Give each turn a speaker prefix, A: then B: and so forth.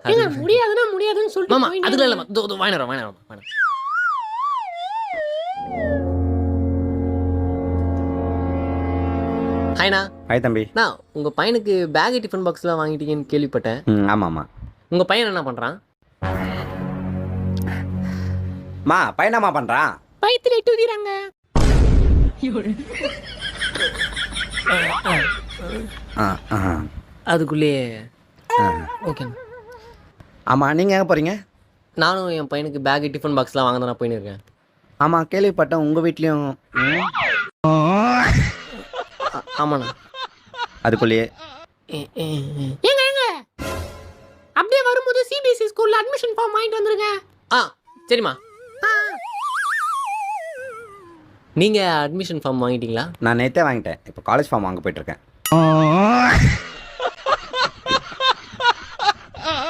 A: ஏங்க முடியாதுன்னா முடியாதுன்னு சொல்லிட்டு
B: மாமா
A: போயிட்டே
B: அதுல
A: இருங்க.
B: இல்ல வாங்கினறோம். ஹாய்ண்ணா.
C: ஹாய் தம்பி.
B: நான் உங்க பையனுக்கு பேக் டிஃபன் பாக்ஸ்லாம் வாங்கிட்டீங்கன்னு கேள்விப்பட்டேன்.
C: ஆமாம் ஆமாம்.
B: உங்க பையன் என்ன பண்றான்?
C: மா பையனாமா பண்ணுறான்?
A: வயித்துல இட்டு ஊதிறாங்க.
B: அதுக்குள்ளேயே ஓகேண்ணா.
C: ஆமாம், நீங்கள் எங்கே போகிறீங்க?
B: நானும் என் பையனுக்கு பேக் டிஃபன் பாக்ஸ்லாம் வாங்க தான் போயின்னு இருக்கேன்.
C: ஆமாம், கேள்விப்பட்டேன் உங்கள் வீட்லேயும்.
B: ஆமாண்ணா.
C: அதுக்குள்ளேயே
A: ஏங்க ஏங்க அப்படியே வரும்போது சிபிஎஸ்சி ஸ்கூல்ல அட்மிஷன் ஃபார்ம் வாங்கிட்டு வந்துருங்க.
B: சரிம்மா. நீங்க அட்மிஷன் ஃபார்ம் வாங்கிட்டீங்களா?
C: நான் நேற்றே வாங்கிட்டேன். இப்போ காலேஜ் ஃபார்ம் வாங்க போயிட்டுருக்கேன்.